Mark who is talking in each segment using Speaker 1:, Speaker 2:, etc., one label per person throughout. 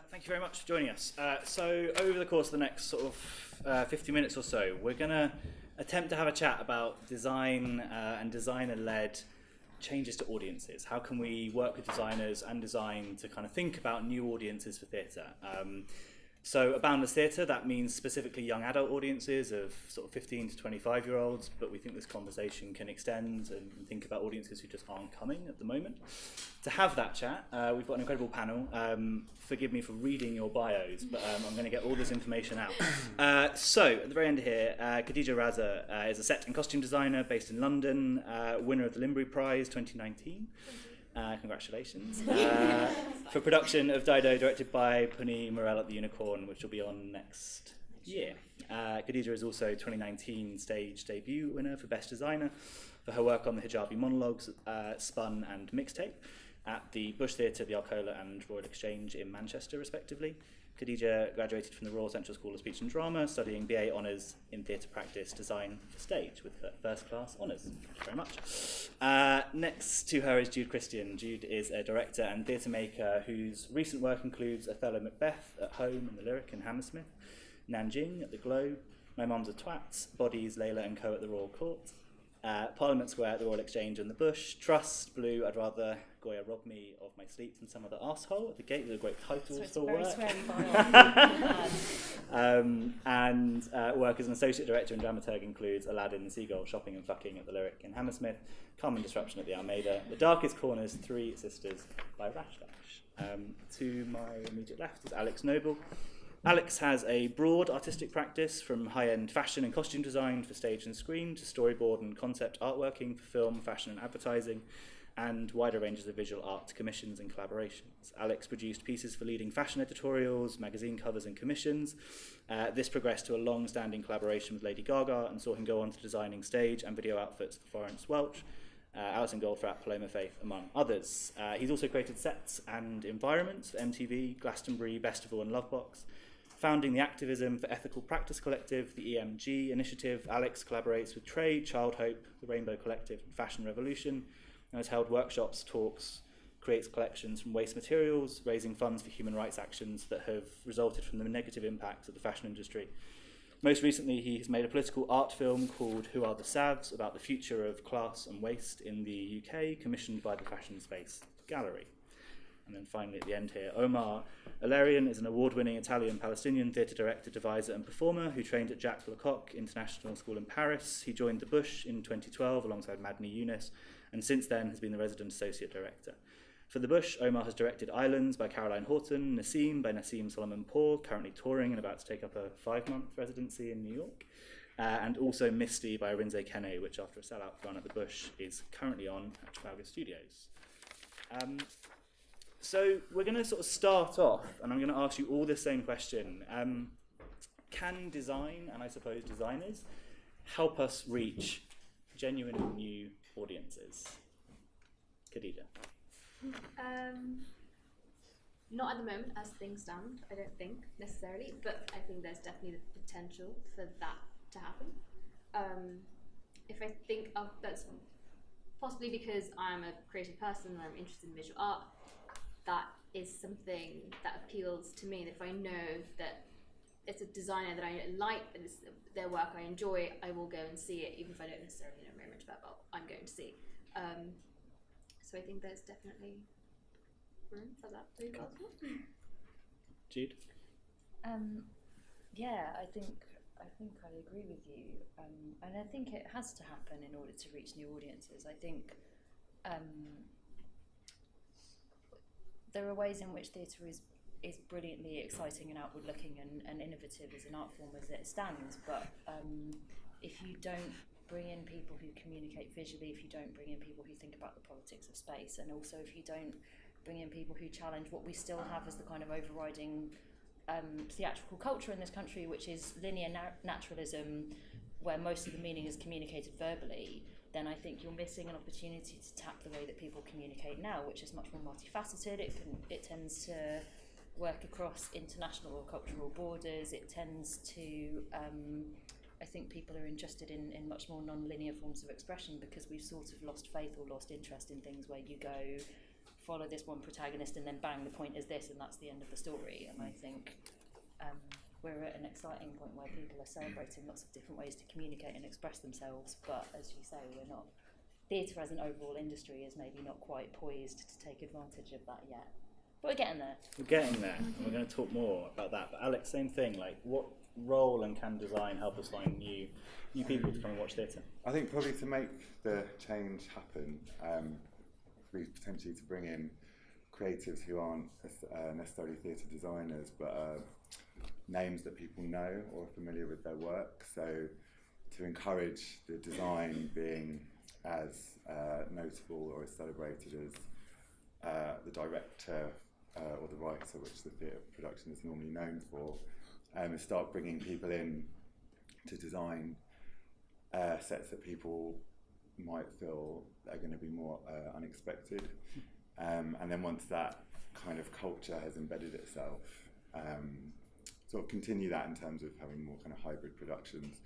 Speaker 1: Thank you very much for joining us. So over the course of the next sort of 50 minutes or so, we're going to attempt to have a chat about design and designer-led changes to audiences. How can we work with designers and design to kind of think about new audiences for theatre? So at Boundless Theatre, that means specifically young adult audiences of sort of 15 to 25-year-olds, but we think this conversation can extend and think about audiences who just aren't coming at the moment. To have that chat, we've got an incredible panel. Forgive me for reading your bios, but I'm going to get all this information out. So at the very end here, Khadija Raza is a set and costume designer based in London, winner of the Limbury Prize 2019. Congratulations. For production of Dido, directed by Puni Morel at the Unicorn, which will be on next year. Khadija is also 2019 stage debut winner for Best Designer for her work on the Hijabi monologues, Spun and Mixtape at the Bush Theatre, the Alcola and Royal Exchange in Manchester, respectively. Khadija graduated from the Royal Central School of Speech and Drama, studying BA Honours in Theatre Practice Design for Stage with first class honours. Thank you very much. Next to her is Jude Christian. Jude is a director and theatre maker whose recent work includes Othello Macbeth at Home and the Lyric in Hammersmith, Nanjing at the Globe, My Mum's a Twat, Bodies, Layla and Co at the Royal Court, Parliament Square at the Royal Exchange and the Bush, Trust, Blue, I'd Rather Goya Rob Me of My Sleep Than Some Other Arsehole at the Gate with a great title for work. And work as an associate director and dramaturg includes Aladdin, Seagull, Shopping and Fucking at the Lyric in Hammersmith, Carmen Disruption at the Almeida, The Darkest Corners, Three Sisters by Rashlash. To my immediate left is Alex Noble. Alex has a broad artistic practice from high-end fashion and costume design for stage and screen to storyboard and concept artworking for film, fashion and advertising, and wider ranges of visual art commissions and collaborations. Alex produced pieces for leading fashion editorials, magazine covers and commissions. This progressed to a long-standing collaboration with Lady Gaga and saw him go on to designing stage and video outfits for Florence Welch, Alison Goldfrapp, Paloma Faith, among others. He's also created sets and environments for MTV, Glastonbury, Festival and Lovebox. Founding the Activism for Ethical Practice Collective, the EMG initiative, Alex collaborates with Trade, Child Hope, the Rainbow Collective and Fashion Revolution, and has held workshops, talks, creates collections from waste materials, raising funds for human rights actions that have resulted from the negative impacts of the fashion industry. Most recently, he has made a political art film called Who Are the Savs, about the future of class and waste in the UK, commissioned by the Fashion Space Gallery. And then finally at the end here, Omar Elerian is an award-winning Italian-Palestinian theatre director, deviser and performer who trained at Jacques Lecoq International School in Paris. He joined the Bush in 2012 alongside Madni Yunus, and since then has been the resident associate director. For the Bush, Omar has directed Islands by Caroline Horton, Nassim by Nassim Solomon Paul, currently touring and about to take up a 5-month residency in New York, and also Misty by Arinze Kene, which after a sellout run at the Bush is currently on at Trafalgar Studios. So we're going to sort of start off, and I'm going to ask you all the same question. Can design, and I suppose designers, help us reach genuine and new audiences? Khadija.
Speaker 2: Not at the moment as things stand, I don't think, necessarily, but I think there's definitely the potential for that to happen. If I think that's possibly because I'm a creative person and I'm interested in visual art, that is something that appeals to me. And if I know that it's a designer that I like and it's their work I enjoy, I will go and see it, even if I don't necessarily know very much about what I'm going to see. So I think there's definitely room for that to go.
Speaker 1: Jude?
Speaker 3: Yeah, I think I agree with you, and I think it has to happen in order to reach new audiences. I think there are ways in which theatre is brilliantly exciting and outward-looking and innovative as an art form as it stands, but if you don't bring in people who communicate visually, if you don't bring in people who think about the politics of space, and also if you don't bring in people who challenge what we still have as the kind of overriding theatrical culture in this country, which is linear naturalism, where most of the meaning is communicated verbally, then I think you're missing an opportunity to tap the way that people communicate now, which is much more multifaceted. It tends to work across international or cultural borders. It tends to, I think people are interested in much more non-linear forms of expression, because we've sort of lost faith or lost interest in things where you go follow this one protagonist and then bang, the point is this and that's the end of the story. And I think we're at an exciting point where people are celebrating lots of different ways to communicate and express themselves, but as you say, we're not, theatre as an overall industry is maybe not quite poised to take advantage of that yet. But we're getting there.
Speaker 1: We're getting there, and we're going to talk more about that. But Alex, same thing, like what role and can design help us find new people to come and watch theatre?
Speaker 4: I think probably to make the change happen, we potentially to bring in creatives who aren't necessarily theatre designers, but names that people know or are familiar with their work. So to encourage the design being as notable or as celebrated as the director or the writer, which the theatre production is normally known for, and start bringing people in to design sets that people might feel are going to be more unexpected. And then once that kind of culture has embedded itself, sort of continue that in terms of having more kind of hybrid productions,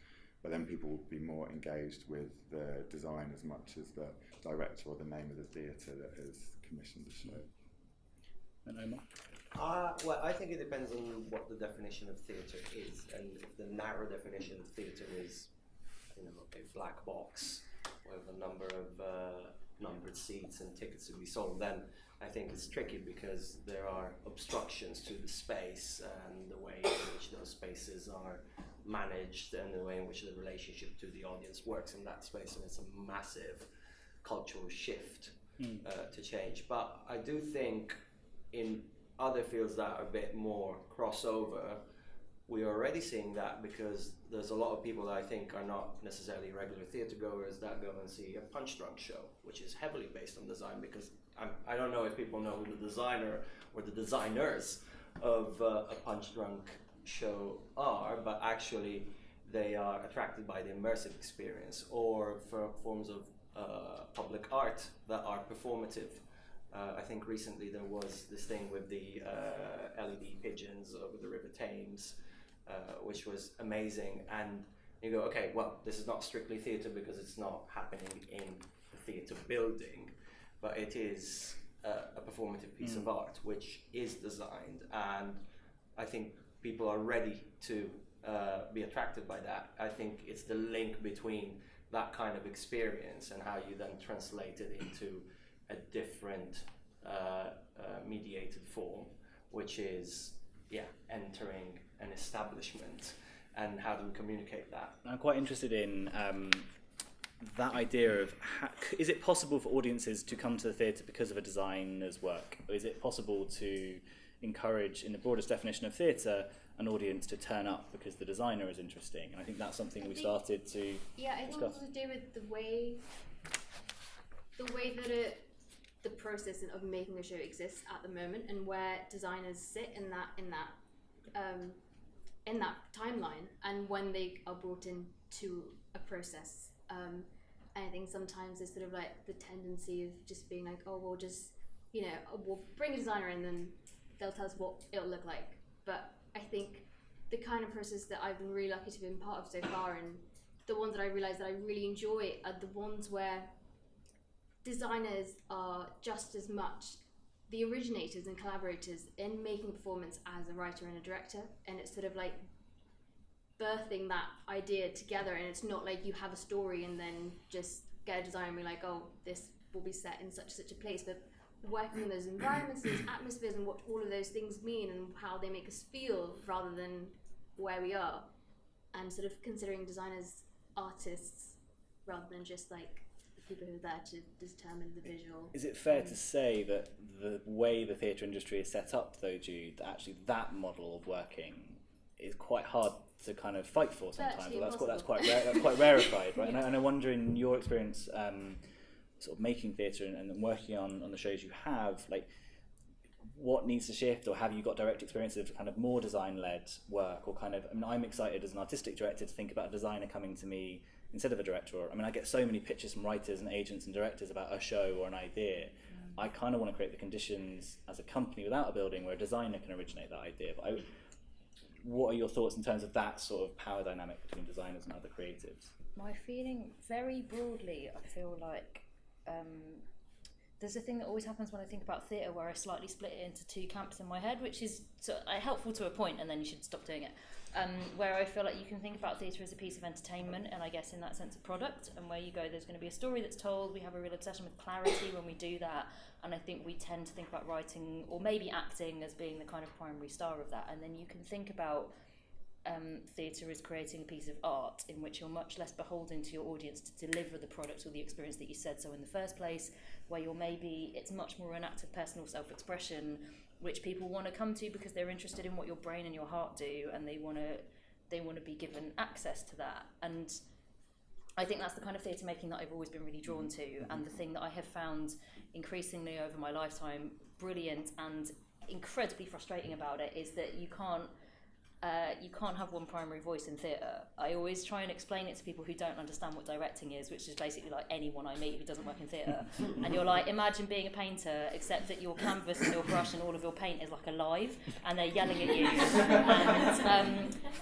Speaker 4: but then people will be more engaged with the design as much as the director or the name of the theatre that has commissioned the show.
Speaker 1: And Omar?
Speaker 5: Well, I think it depends on what the definition of theatre is, and if the narrow definition of theatre is, you know, a black box with a number of numbered seats and tickets to be sold, then I think it's tricky because there are obstructions to the space and the way in which those spaces are managed and the way in which the relationship to the audience works in that space, and it's a massive cultural shift to change. But I do think in other fields that are a bit more crossover, we are already seeing that because there's a lot of people that I think are not necessarily regular theatre goers that go and see a Punch Drunk show, which is heavily based on design, because I don't know if people know who the designer or the designers of a Punch Drunk show are, but actually they are attracted by the immersive experience or for forms of public art that are performative. I think recently there was this thing with the LED pigeons over the River Thames, which was amazing. And you go, okay, well, this is not strictly theatre because it's not happening in the theatre building, but it is a performative piece of art which is designed. And I think people are ready to be attracted by that. I think it's the link between that kind of experience and how you then translate it into a different mediated form, which is entering an establishment, and how do we communicate that?
Speaker 1: I'm quite interested in that idea of is it possible for audiences to come to the theatre because of a designer's work? Or is it possible to encourage, in the broadest definition of theatre, an audience to turn up because the designer is interesting? And I think that's something we started to
Speaker 2: I think it's to do with the way that the process of making a show exists at the moment, and where designers sit in that timeline, and when they are brought into a process. And I think sometimes there's sort of like the tendency of just being like, oh, we'll just, we'll bring a designer in, then they'll tell us what it'll look like. But I think the kind of process that I've been really lucky to be part of so far, and the ones that I realise that I really enjoy, are the ones where designers are just as much the originators and collaborators in making a performance as a writer and a director, and it's sort of like birthing that idea together. And it's not like you have a story and then just get a designer and be like, oh, this will be set in such a place, but working in those environments, those atmospheres, and what all of those things mean and how they make us feel rather than where we are, and sort of considering designers artists rather than just like people who are there to determine the visual.
Speaker 1: Is it fair to say that the way the theatre industry is set up, though, Jude, that actually that model of working is quite hard to kind of fight for sometimes? Well, that's quite rarefied, right? Yeah. And I wonder, in your experience, sort of making theatre and working on the shows you have, like, what needs to shift, or have you got direct experience of kind of more design-led work, or kind of? I mean, I'm excited as an artistic director to think about a designer coming to me instead of a director. I mean, I get so many pitches from writers and agents and directors about a show or an idea. I kind of want to create the conditions as a company without a building where a designer can originate that idea. But what are your thoughts in terms of that sort of power dynamic between designers and other creatives?
Speaker 3: My feeling, very broadly, I feel like there's a thing that always happens when I think about theatre where I slightly split it into two camps in my head, which is helpful to a point, and then you should stop doing it. Where I feel like you can think about theatre as a piece of entertainment, and I guess in that sense a product, and where you go, there's going to be a story that's told, we have a real obsession with clarity when we do that, and I think we tend to think about writing, or maybe acting, as being the kind of primary star of that, and then you can think about theatre as creating a piece of art in which you're much less beholden to your audience to deliver the product or the experience that you said so in the first place, where it's much more an act of personal self-expression which people want to come to because they're interested in what your brain and your heart do, and they want to be given access to that. And I think that's the kind of theatre making that I've always been really drawn to, and the thing that I have found increasingly over my lifetime brilliant and incredibly frustrating about it is that you can't have one primary voice in theatre. I always try and explain it to people who don't understand what directing is, which is basically like anyone I meet who doesn't work in theatre. And you're like, imagine being a painter, except that your canvas and your brush and all of your paint is like alive, and they're yelling at you.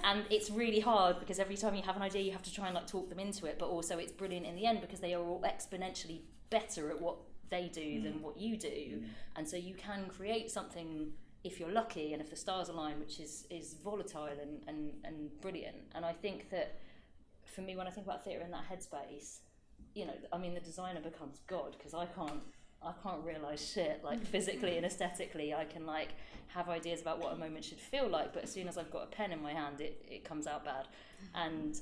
Speaker 3: And it's really hard because every time you have an idea, you have to try and like talk them into it. But also, it's brilliant in the end because they are all exponentially better at what they do than what you do, and so you can create something, if you're lucky and if the stars align, which is volatile and brilliant. And I think that for me, when I think about theatre in that headspace, you know, I mean, the designer becomes God, because I can't realise shit, like physically and aesthetically. I can like have ideas about what a moment should feel like, but as soon as I've got a pen in my hand, it comes out bad. And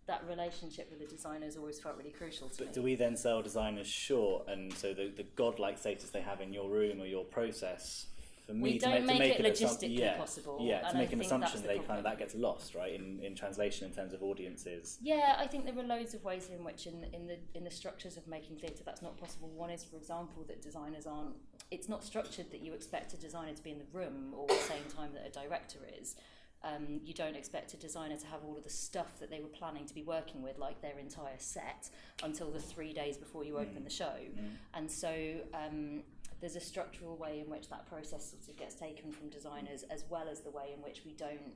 Speaker 3: that relationship with the designers always felt really crucial to me.
Speaker 1: But do we then sell designers short, and so the godlike status they have in your room or your process, for me
Speaker 3: we
Speaker 1: to
Speaker 3: don't
Speaker 1: make
Speaker 3: it logistically possible.
Speaker 1: Yeah, to
Speaker 3: and
Speaker 1: make
Speaker 3: I
Speaker 1: an
Speaker 3: think
Speaker 1: assumption
Speaker 3: that's the
Speaker 1: that gets lost, right, in translation in terms of audiences.
Speaker 3: Yeah, I think there are loads of ways in which in the structures of making theatre that's not possible. One is, for example, that designers aren't, it's not structured that you expect a designer to be in the room all at the same time that a director is. You don't expect a designer to have all of the stuff that they were planning to be working with, like their entire set, until the 3 days before you open the show. And so there's a structural way in which that process sort of gets taken from designers, as well as the way in which we don't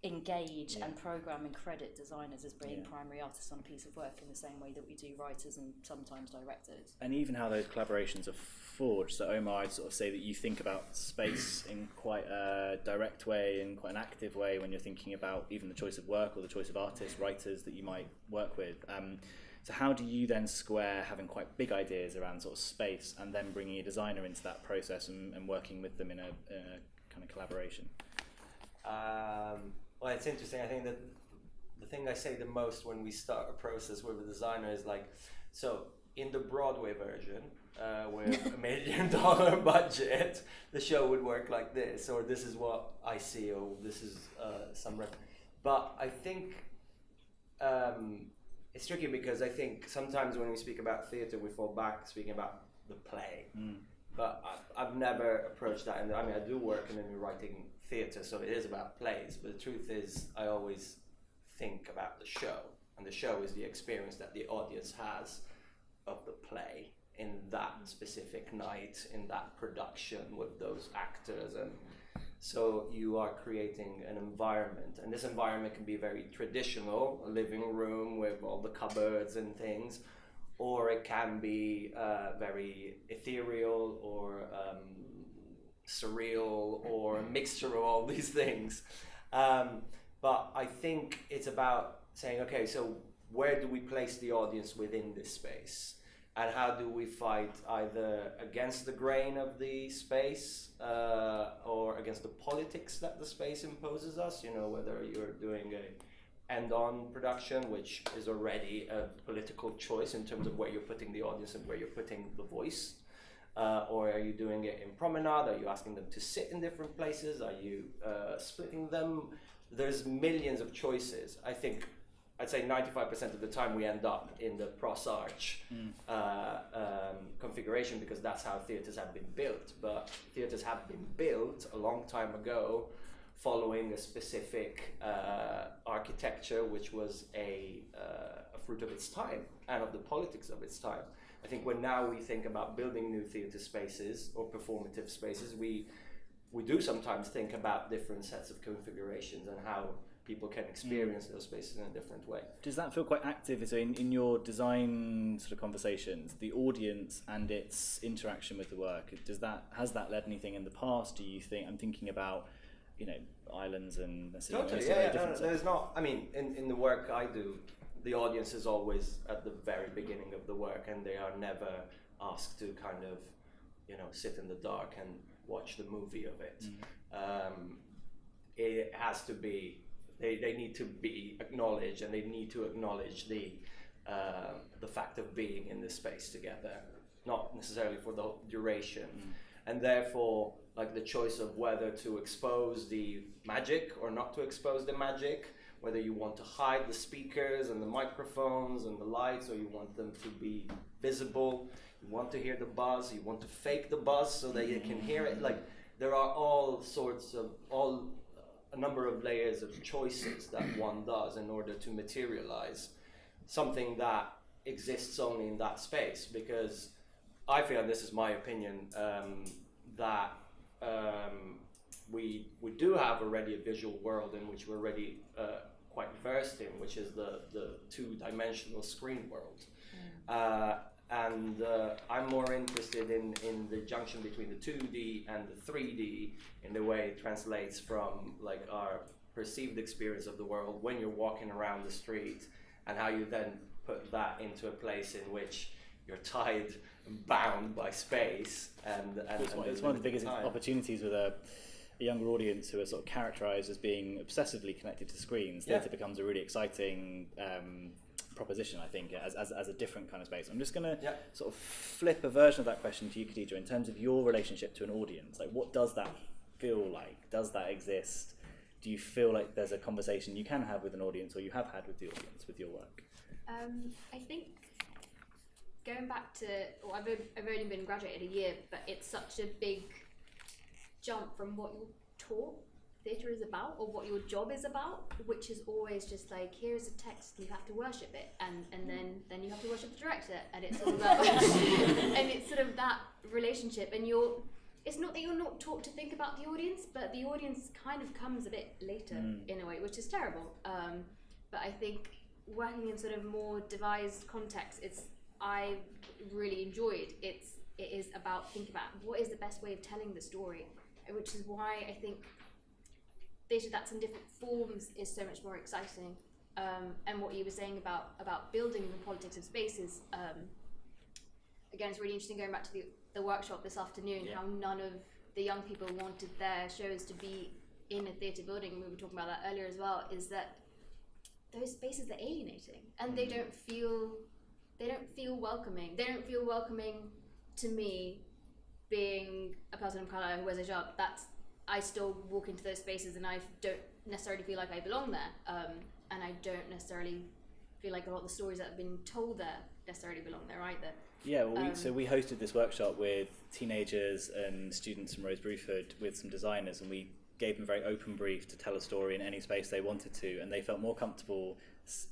Speaker 3: engage and program and credit designers as being primary artists on a piece of work in the same way that we do writers and sometimes directors.
Speaker 1: And even how those collaborations are forged. So Omar, I'd sort of say that you think about space in quite a direct way, in quite an active way, when you're thinking about even the choice of work or the choice of artists, writers that you might work with. So how do you then square having quite big ideas around sort of space and then bringing a designer into that process and working with them in a kind of collaboration?
Speaker 5: Well, it's interesting. I think that the thing I say the most when we start a process with a designer is like, so in the Broadway version, with $1 million budget, the show would work like this, or this is what I see, or this is but I think it's tricky because I think sometimes when we speak about theatre, we fall back speaking about the play. But I've never approached that, and I mean I do work in writing theatre, so it is about plays, but the truth is I always think about the show, and the show is the experience that the audience has of the play in that specific night, in that production with those actors. And so you are creating an environment, and this environment can be very traditional, a living room with all the cupboards and things, or it can be very ethereal or surreal, or a mixture of all these things. But I think it's about saying, okay, so where do we place the audience within this space? And how do we fight either against the grain of the space or against the politics that the space imposes us? You know, whether you're doing a end-on production, which is already a political choice in terms of where you're putting the audience and where you're putting the voice. Or are you doing it in promenade? Are you asking them to sit in different places? Are you splitting them? There's millions of choices. I think I'd say 95% of the time we end up in the cross arch configuration, because that's how theatres have been built. But theatres have been built a long time ago following a specific architecture, which was a fruit of its time and of the politics of its time. I think when now we think about building new theatre spaces or performative spaces, we do sometimes think about different sets of configurations and how people can experience those spaces in a different way.
Speaker 1: Does that feel quite active? So in your design sort of conversations, the audience and its interaction with the work, has that led anything in the past? Do you think, I'm thinking about, you know, islands and
Speaker 5: Totally, there's not, I mean, in the work I do, the audience is always at the very beginning of the work, and they are never asked to kind of, you know, sit in the dark and watch the movie of it. It has to be, they need to be acknowledged, and they need to acknowledge the fact of being in this space together, not necessarily for the duration. And therefore, like the choice of whether to expose the magic or not to expose the magic, whether you want to hide the speakers and the microphones and the lights, or you want them to be visible, you want to hear the buzz, you want to fake the buzz so that you can hear it. Like, there are all sorts of, a number of layers of choices that one does in order to materialize something that exists only in that space. Because I feel, and this is my opinion, that we do have already a visual world in which we're already quite versed in, which is the two-dimensional screen world. And I'm more interested in the junction between the 2D and the 3D, in the way it translates from like our perceived experience of the world when you're walking around the street, and how you then put that into a place in which you're tied and bound by space. And
Speaker 1: it's one of the biggest opportunities with a younger audience who are sort of characterised as being obsessively connected to screens. Theatre becomes a really exciting proposition, I think, as a different kind of space. I'm just going to sort of flip a version of that question to you, Khadija, in terms of your relationship to an audience. Like, what does that feel like? Does that exist? Do you feel like there's a conversation you can have with an audience, or you have had with the audience with your work?
Speaker 2: I think going back to, well, I've only been graduated a year, but it's such a big jump from what you're taught theatre is about, or what your job is about, which is always just like, here's a text, you have to worship it, and then you have to worship the director, and it's all about and it's sort of that relationship, and it's not that you're not taught to think about the audience, but the audience kind of comes a bit later in a way, which is terrible. But I think working in sort of more devised contexts, I really enjoyed. It is about thinking about what is the best way of telling the story, which is why I think theatre that's in different forms is so much more exciting. And what you were saying about building the politics of spaces, again, it's really interesting going back to the workshop this afternoon, how none of the young people wanted their shows to be in a theatre building, and we were talking about that earlier as well, is that those spaces are alienating, and they don't feel welcoming. They don't feel welcoming to me, being a person of colour who wears a hijab. I still walk into those spaces and I don't necessarily feel like I belong there, and I don't necessarily feel like a lot of the stories that have been told there necessarily belong there either.
Speaker 1: Yeah, well, so we hosted this workshop with teenagers and students from Rose Bruford with some designers, and we gave them a very open brief to tell a story in any space they wanted to, and they felt more comfortable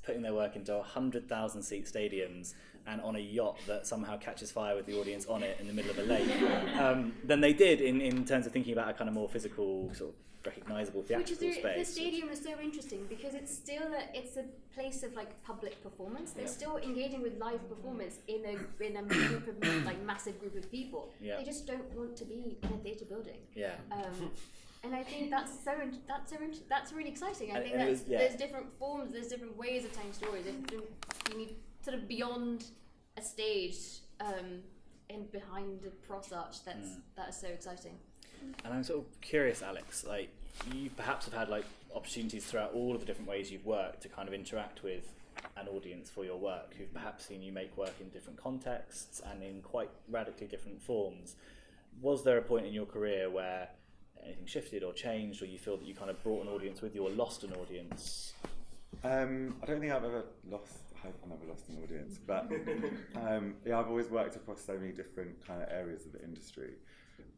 Speaker 1: putting their work into 100,000 seat stadiums and on a yacht that somehow catches fire with the audience on it in the middle of a lake than they did in terms of thinking about a kind of more physical, sort of recognisable theatrical space.
Speaker 2: The stadium is so interesting because it's a place of like public performance. They're still engaging with live performance in a group of like massive group of people. They just don't want to be in a theatre building. And I think that's really exciting. I think there's different forms, there's different ways of telling stories. You need sort of beyond a stage and behind a cross arch. That is so exciting.
Speaker 1: And I'm sort of curious, Alex, like you perhaps have had like opportunities throughout all of the different ways you've worked to kind of interact with an audience for your work, who've perhaps seen you make work in different contexts and in quite radically different forms. Was there a point in your career where anything shifted or changed, or you feel that you kind of brought an audience with you or lost an audience?
Speaker 4: I don't think I've ever lost. I hope I've never lost an audience, but I've always worked across so many different kind of areas of the industry,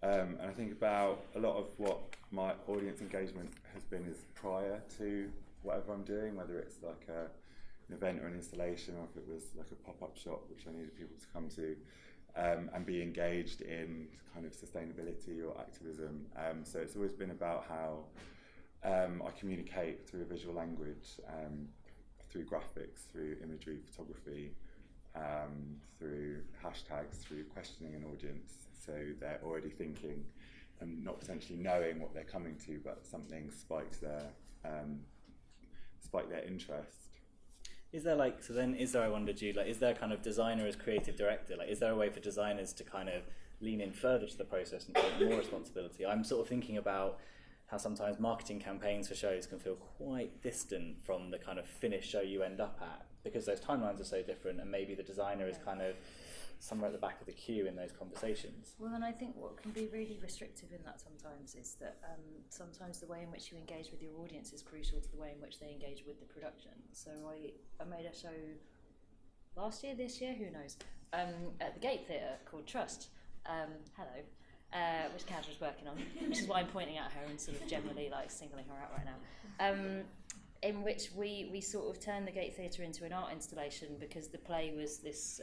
Speaker 4: and I think about a lot of what my audience engagement has been is prior to whatever I'm doing, whether it's like an event or an installation, or if it was like a pop-up shop which I needed people to come to. And be engaged in kind of sustainability or activism. So it's always been about how I communicate through visual language, through graphics, through imagery, photography, through hashtags, through questioning an audience, so they're already thinking and not potentially knowing what they're coming to, but something spikes their interest.
Speaker 1: Is there I wonder, Jude, is there kind of designer as creative director, is there a way for designers to kind of lean in further to the process and take more responsibility? I'm sort of thinking about how sometimes marketing campaigns for shows can feel quite distant from the kind of finished show you end up at, because those timelines are so different, and maybe the designer is kind of somewhere at the back of the queue in those conversations.
Speaker 3: Well, and I think what can be really restrictive in that sometimes is that sometimes the way in which you engage with your audience is crucial to the way in which they engage with the production. So I made a show last year, this year, who knows, at the Gate Theatre called Trust. Which Khadija was working on, which is why I'm pointing at her and sort of generally singling her out right now. In which we sort of turned the Gate Theatre into an art installation, because the play was this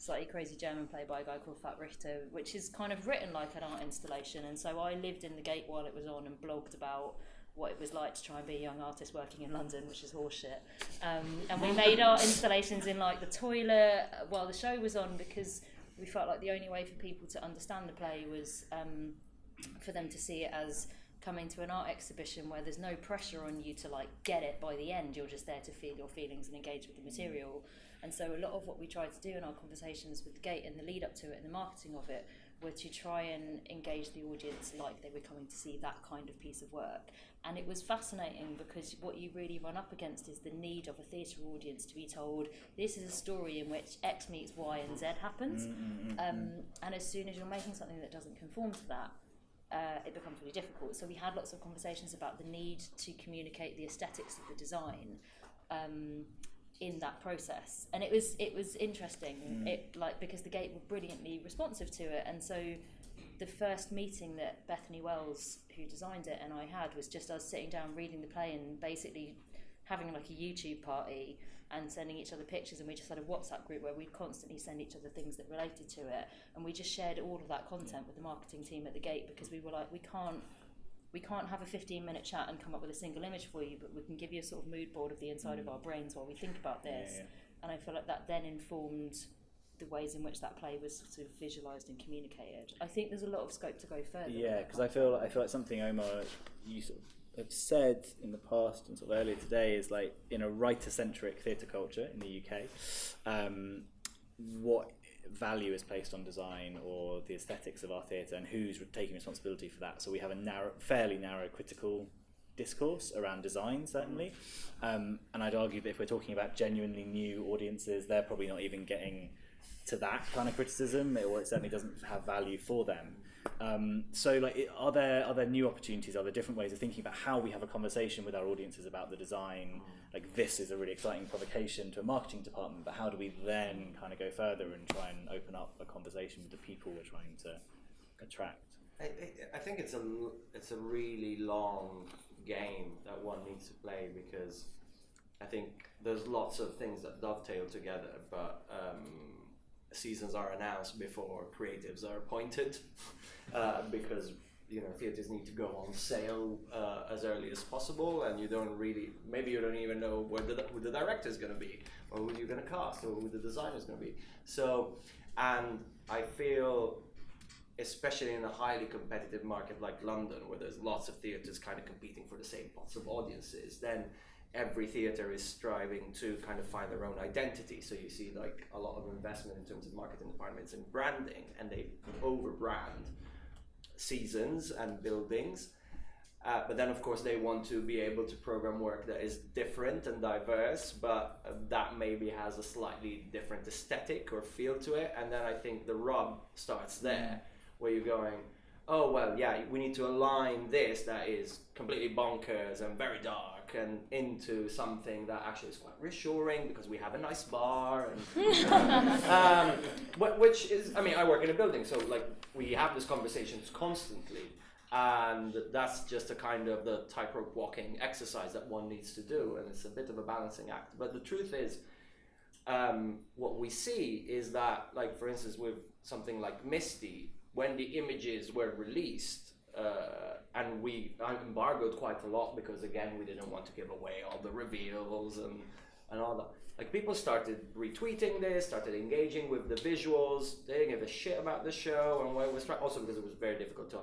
Speaker 3: slightly crazy German play by a guy called Fat Richter, which is kind of written like an art installation. And so I lived in the Gate while it was on and blogged about what it was like to try and be a young artist working in London, which is horseshit. And we made art installations in the toilet while the show was on, because we felt like the only way for people to understand the play was for them to see it as coming to an art exhibition where there's no pressure on you to get it by the end. You're just there to feel your feelings and engage with the material. And so a lot of what we tried to do in our conversations with the Gate and the lead up to it and the marketing of it were to try and engage the audience like they were coming to see that kind of piece of work. And it was fascinating, because what you really run up against is the need of a theatre audience to be told, this is a story in which X meets Y and Z happens. And as soon as you're making something that doesn't conform to that, it becomes really difficult. So we had lots of conversations about the need to communicate the aesthetics of the design in that process, and it was interesting. Because the Gate were brilliantly responsive to it, and so the first meeting that Bethany Wells, who designed it, and I had was just us sitting down reading the play and basically having a YouTube party and sending each other pictures, and we just had a WhatsApp group where we'd constantly send each other things that related to it, and we just shared all of that content with the marketing team at the Gate, because we were we can't have a 15-minute chat and come up with a single image for you, but we can give you a sort of mood board of the inside of our brains while we think about this. And I feel like that then informed the ways in which that play was sort of visualised and communicated. I think there's a lot of scope to go further.
Speaker 1: Yeah, because I feel like something, Omar, you sort of have said in the past and sort of earlier today is in a writer-centric theatre culture in the UK, what value is placed on design or the aesthetics of our theatre, and who's taking responsibility for that. So we have a fairly narrow critical discourse around design, certainly, and I'd argue that if we're talking about genuinely new audiences, they're probably not even getting to that kind of criticism, or it certainly doesn't have value for them. Are there new opportunities? Are there different ways of thinking about how we have a conversation with our audiences about the design? This is a really exciting provocation to a marketing department, but how do we then kind of go further and try and open up a conversation with the people we're trying to attract?
Speaker 5: I think it's a really long game that one needs to play, because I think there's lots of things that dovetail together, but seasons are announced before creatives are appointed, because theatres need to go on sale as early as possible, and you don't even know who the director is going to be, or who you're going to cast, or who the designer is going to be. So, and I feel, especially in a highly competitive market like London, where there's lots of theatres kind of competing for the same pots of audiences, then every theatre is striving to kind of find their own identity. So you see a lot of investment in terms of marketing departments and branding, and they over-brand seasons and buildings. But then of course they want to be able to program work that is different and diverse, but that maybe has a slightly different aesthetic or feel to it. And then I think the rub starts there, where you're going, oh well, yeah, we need to align this that is completely bonkers and very dark and into something that actually is quite reassuring, because we have a nice bar, and which is, I work in a building, so we have these conversations constantly, and that's just a kind of the tightrope walking exercise that one needs to do, and it's a bit of a balancing act. But the truth is, what we see is that, for instance, with something like Misty, when the images were released, and we embargoed quite a lot because again we didn't want to give away all the reveals and all that. Like people started retweeting this, started engaging with the visuals. They didn't give a shit about the show and what it was trying. Also because it was very difficult to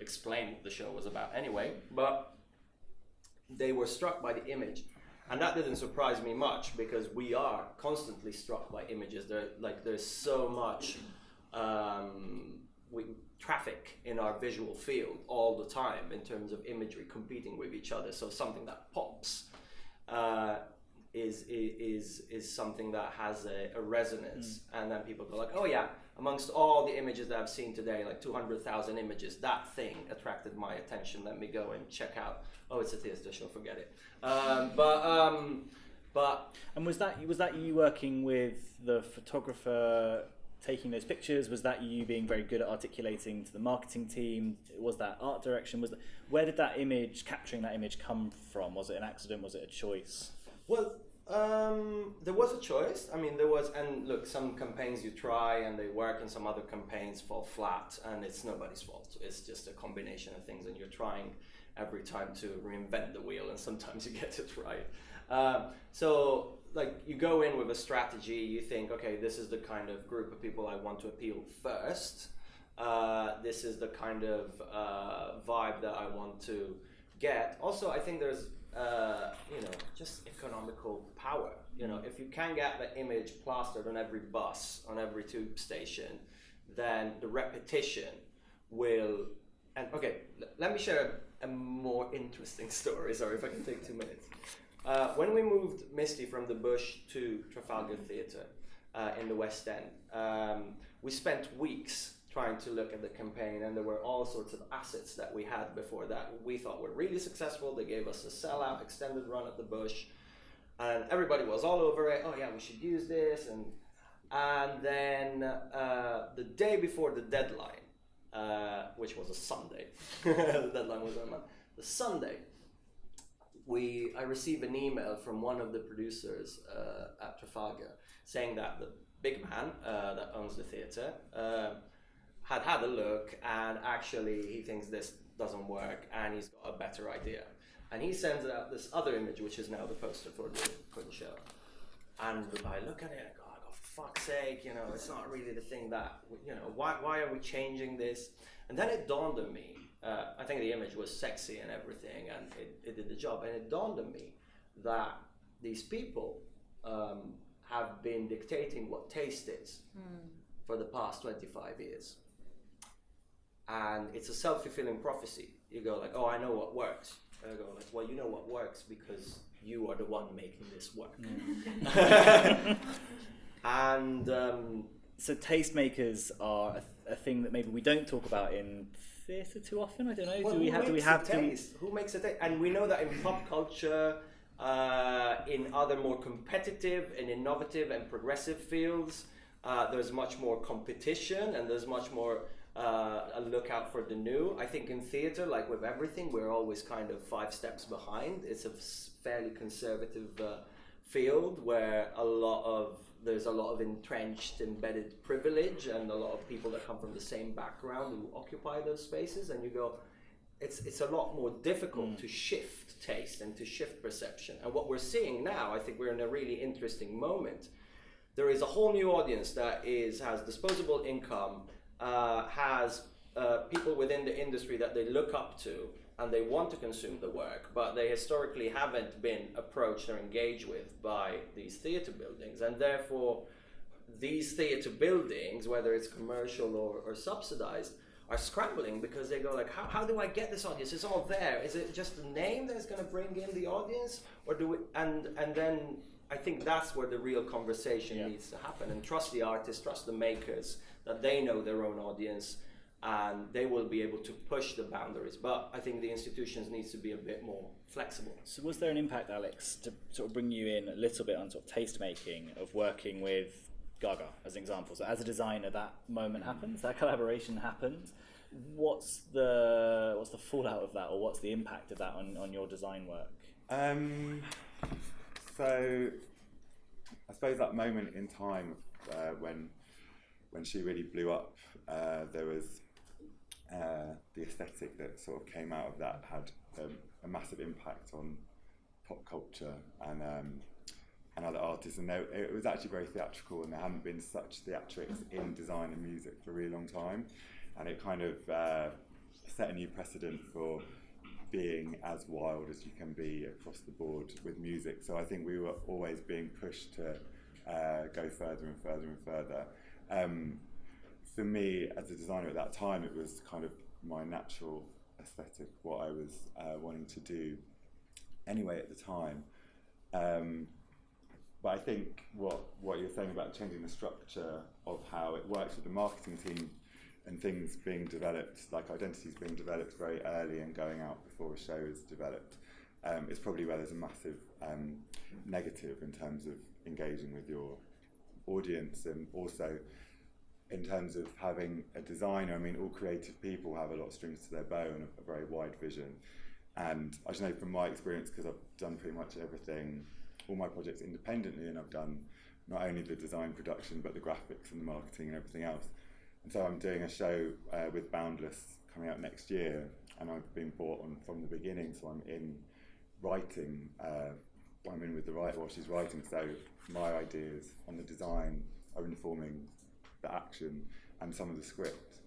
Speaker 5: explain what the show was about anyway. But they were struck by the image, and that didn't surprise me much because we are constantly struck by images. There's so much traffic in our visual field all the time in terms of imagery competing with each other. So something that pops is something that has a resonance, and then people go like, oh yeah, amongst all the images that I've seen today, like 200,000 images, that thing attracted my attention. Let me go and check out. Oh, it's a theatre show, forget it. But
Speaker 1: and was that you working with the photographer taking those pictures? Was that you being very good at articulating to the marketing team? Was that art direction? Where did capturing that image come from? Was it an accident? Was it a choice?
Speaker 5: Well, there was a choice. I mean, and look, some campaigns you try and they work, and some other campaigns fall flat, and it's nobody's fault. It's just a combination of things, and you're trying every time to reinvent the wheel, and sometimes you get it right. So, like, you go in with a strategy, you think, okay, this is the kind of group of people I want to appeal first. This is the kind of vibe that I want to get. Also, I think there's just economical power. If you can get the image plastered on every bus, on every tube station, then the repetition will. And okay, let me share a more interesting story. Sorry if I can take 2 minutes. When we moved Misty from the Bush to Trafalgar Theatre in the West End, we spent weeks trying to look at the campaign, and there were all sorts of assets that we had before that we thought were really successful. They gave us a sellout extended run at the Bush, and everybody was all over it. Oh yeah, we should use this, and then the day before the deadline, which was a Sunday, the deadline was on the Sunday. I received an email from one of the producers at Trafalgar saying that the big man that owns the theatre had a look, and actually he thinks this doesn't work and he's got a better idea. And he sends out this other image, which is now the poster for the show. And I look at it and I go, oh, for fuck's sake, it's not really the thing that, why are we changing this? And then it dawned on me, I think the image was sexy and everything, and it did the job. And it dawned on me that these people have been dictating what taste is for the past 25 years. And it's a self-fulfilling prophecy. You go like, oh, I know what works. And I go like, well, you know what works because you are the one making this work. And
Speaker 1: so tastemakers are a thing that maybe we don't talk about in theatre too often. I don't know.
Speaker 5: Well, who makes a taste? And we know that in pop culture, in other more competitive and innovative and progressive fields, there's much more competition and there's much more a lookout for the new. I think in theatre, like with everything, we're always kind of 5 steps behind. It's a fairly conservative field where there's a lot of entrenched, embedded privilege, and a lot of people that come from the same background who occupy those spaces. And you go, it's a lot more difficult to shift taste and to shift perception. And what we're seeing now, I think we're in a really interesting moment. There is a whole new audience that has disposable income, has people within the industry that they look up to and they want to consume the work, but they historically haven't been approached or engaged with by these theatre buildings. And therefore, these theatre buildings, whether it's commercial or subsidized, are scrambling because they go like, how do I get this audience? It's all there. Is it just the name that's going to bring in the audience, or do we? And then I think that's where the real conversation needs to happen. And trust the artists, trust the makers, that they know their own audience, and they will be able to push the boundaries. But I think the institutions needs to be a bit more flexible. So
Speaker 1: was there an impact, Alex, to sort of bring you in a little bit on sort of taste making, of working with Gaga as an example? So as a designer, that moment happens, that collaboration happens. What's the fallout of that, or what's the impact of that on your design work?
Speaker 4: So I suppose that moment in time when she really blew up, there was the aesthetic that sort of came out of that had a massive impact on pop culture and other artists, and it was actually very theatrical, and there hadn't been such theatrics in design and music for a really long time, and it kind of set a new precedent for being as wild as you can be across the board with music. So I think we were always being pushed to go further and further and further. For me, as a designer at that time, it was kind of my natural aesthetic, what I was wanting to do anyway at the time. But I think what you're saying about changing the structure of how it works with the marketing team and things being developed, like identities being developed very early and going out before a show is developed, is probably where there's a massive negative in terms of engaging with your audience, and also in terms of having a designer. I mean, all creative people have a lot of strings to their bow and a very wide vision. And I just know from my experience, because I've done pretty much everything, all my projects independently, and I've done not only the design production, but the graphics and the marketing and everything else. And so I'm doing a show with Boundless coming out next year, and I've been brought on from the beginning, so I'm in writing, I'm in with the writer while she's writing, so my ideas on the design are informing the action and some of the script.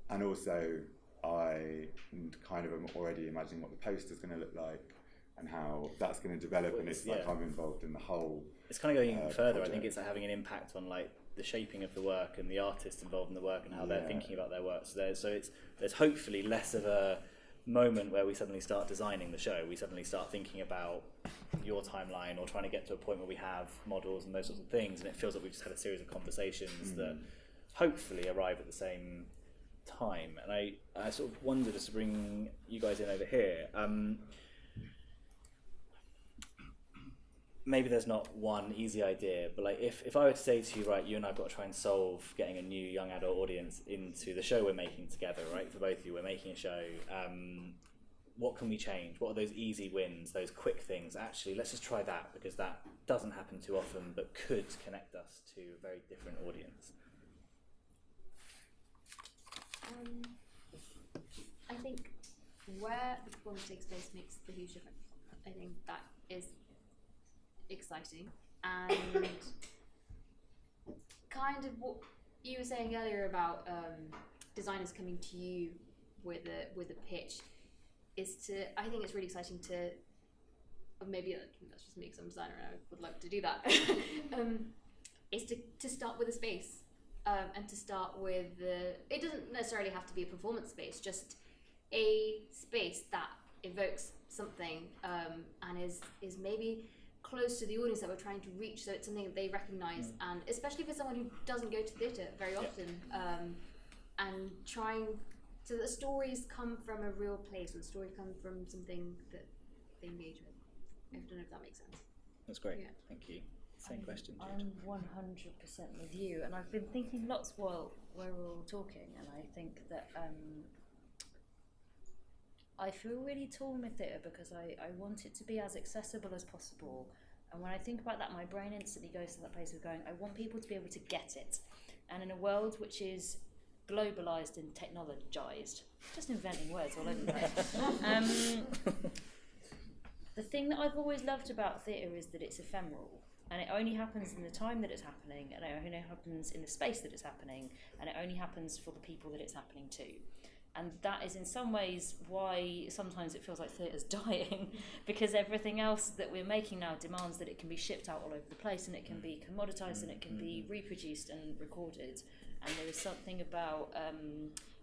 Speaker 4: And also I kind of am already imagining what the poster's going to look like and how that's going to develop, and it's like I'm involved in the whole. It's
Speaker 1: kind of going even further.
Speaker 4: project.
Speaker 1: I think it's like having an impact on like the shaping of the work and the artists involved in the work and how they're thinking about their work. So there's hopefully less of a moment where we suddenly start designing the show. We suddenly start thinking about your timeline or trying to get to a point where we have models and those sorts of things, and it feels like we've just had a series of conversations that hopefully arrive at the same time. And I sort of wondered, just to bring you guys in over here, maybe there's not one easy idea, but like if I were to say to you, right, you and I've got to try and solve getting a new young adult audience into the show we're making together, right, for both of you, we're making a show, what can we change? What are those easy wins, those quick things? Actually, let's just try that, because that doesn't happen too often, but could connect us to a very different audience.
Speaker 2: I think where the performance takes place makes the huge difference. I think that is exciting, and kind of what you were saying earlier about designers coming to you with a pitch is to, I think it's really exciting to, or maybe that's just me because I'm a designer and I would love to do that, is to start with a space. And to start with it doesn't necessarily have to be a performance space, just a space that evokes something and is maybe close to the audience that we're trying to reach, so it's something that they recognise, and especially for someone who doesn't go to theatre very often, and trying so that the stories come from a real place, or the stories come from something that they engage with. I don't know if that makes sense.
Speaker 1: That's great, thank you. Same question,
Speaker 3: I'm
Speaker 1: Jude.
Speaker 3: 100% with you, and I've been thinking lots while we're all talking, and I think that I feel really torn with theatre because I want it to be as accessible as possible, and when I think about that, my brain instantly goes to that place of going, I want people to be able to get it, and in a world which is globalised and technologised, just inventing words all over the place, the thing that I've always loved about theatre is that it's ephemeral. And it only happens in the time that it's happening, and it only happens in the space that it's happening, and it only happens for the people that it's happening to. And that is in some ways why sometimes it feels like theatre's dying, because everything else that we're making now demands that it can be shipped out all over the place, and it can be commoditized, and it can be reproduced and recorded. And there is something about,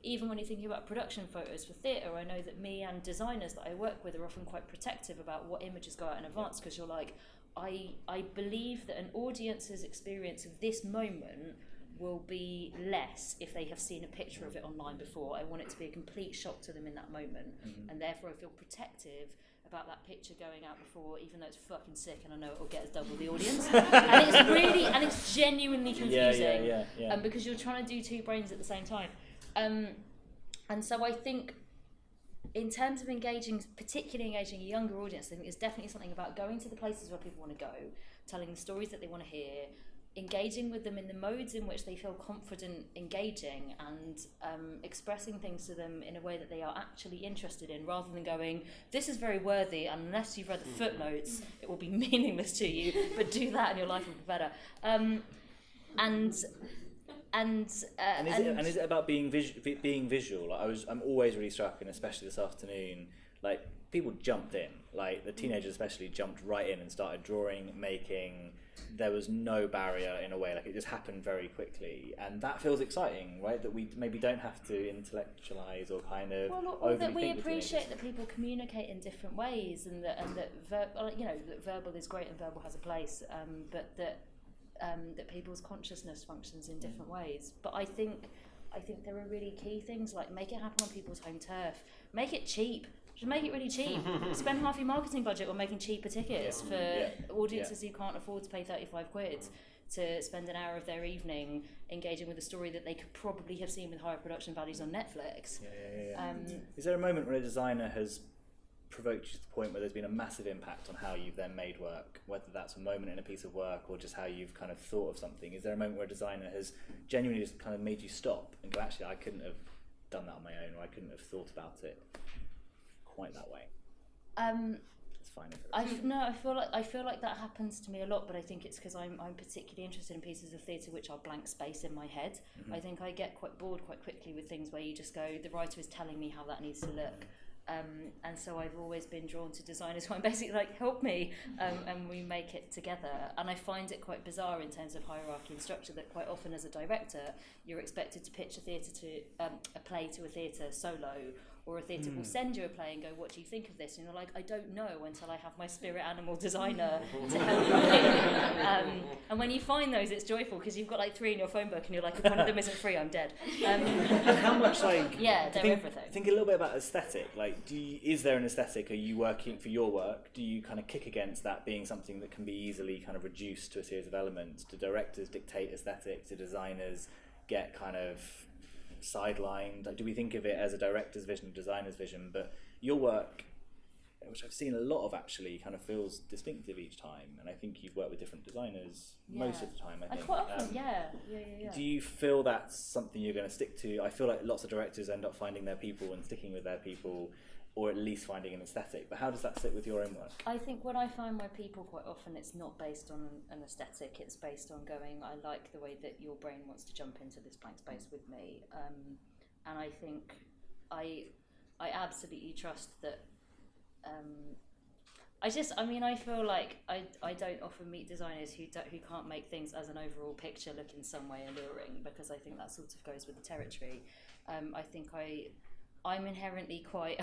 Speaker 3: even when you're thinking about production photos for theatre, I know that me and designers that I work with are often quite protective about what images go out in advance, because you're like, I believe that an audience's experience of this moment will be less if they have seen a picture of it online before. I want it to be a complete shock to them in that moment, and therefore I feel protective about that picture going out before, even though it's fucking sick and I know it will get us double the audience. And it's really, and it's genuinely confusing, because you're trying to do two brains at the same time. And so I think, in terms of particularly engaging a younger audience, I think there's definitely something about going to the places where people want to go, telling the stories that they want to hear, engaging with them in the modes in which they feel confident engaging, and expressing things to them in a way that they are actually interested in, rather than going, this is very worthy, and unless you've read the footnotes it will be meaningless to you, but do that and your life will be better. And is it about being visual? Like I'm always really struck, and especially this afternoon, like people jumped in, like the teenagers especially jumped right in and started drawing, making. There was no barrier in a way, like it just happened very quickly, and that feels exciting, right? That we maybe don't have to intellectualize or kind of or that we appreciate that people communicate in different ways, and that that verbal is great and verbal has a place, but that people's consciousness functions in different ways. But I think there are really key things, like make it happen on people's home turf, make it cheap. Just make it really cheap. Spend half your marketing budget on making cheaper tickets for audiences who can't afford to pay 35 quid to spend an hour of their evening engaging with a story that they could probably have seen with higher production values on Netflix.
Speaker 1: Is there a moment when a designer has provoked you to the point where there's been a massive impact on how you've then made work, whether that's a moment in a piece of work or just how you've kind of thought of something? Is there a moment where a designer has genuinely just kind of made you stop and go, actually, I couldn't have done that on my own, or I couldn't have thought about it quite that way? It's fine.
Speaker 3: I feel like that happens to me a lot, but I think it's because I'm particularly interested in pieces of theatre which are blank space in my head. I think I get quite bored quite quickly with things where you just go, the writer is telling me how that needs to look. And so I've always been drawn to designers who I'm basically like, help me, and we make it together. And I find it quite bizarre in terms of hierarchy and structure that quite often as a director you're expected to pitch a play to a theatre solo, or a theatre will send you a play and go, what do you think of this? And you're like, I don't know until I have my spirit animal designer to help me. And when you find those, it's joyful because you've got like 3 in your phone book and you're like, if one of them isn't free, I'm dead.
Speaker 1: How much like...
Speaker 3: Yeah, they're everything.
Speaker 1: Think a little bit about aesthetic. Like, is there an aesthetic? Are you working for your work? Do you kind of kick against that being something that can be easily kind of reduced to a series of elements? Do directors dictate aesthetic? Do designers get kind of sidelined? Like, do we think of it as a director's vision, a designer's vision? But your work, which I've seen a lot of, actually kind of feels distinctive each time, and I think you've worked with different designers most of the time, I think.
Speaker 3: Quite often, yeah.
Speaker 1: Do you feel that's something you're going to stick to? I feel like lots of directors end up finding their people and sticking with their people, or at least finding an aesthetic, but how does that sit with your own work? I
Speaker 3: think when I find my people, quite often it's not based on an aesthetic, it's based on going, I like the way that your brain wants to jump into this blank space with me, and I think I absolutely trust that. I feel like I don't often meet designers who can't make things as an overall picture look in some way alluring, because I think that sort of goes with the territory. I think I'm inherently quite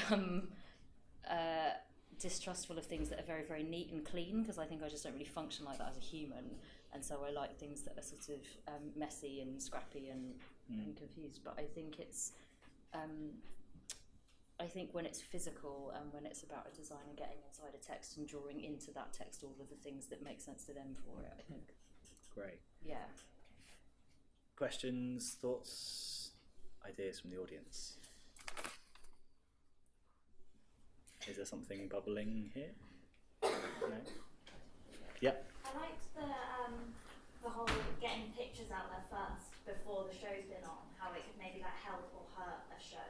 Speaker 3: distrustful of things that are very, very neat and clean, because I think I just don't really function like that as a human, and so I like things that are sort of messy and scrappy and confused. But I think it's I think when it's physical and when it's about a designer getting inside a text and drawing into that text all of the things that make sense to them for it, I think.
Speaker 1: Great.
Speaker 3: Yeah.
Speaker 1: Questions, thoughts, ideas from the audience? Is there something bubbling here? No? Yeah.
Speaker 6: I liked the whole getting pictures out there first before the show's been on, how it could maybe like help or hurt a show.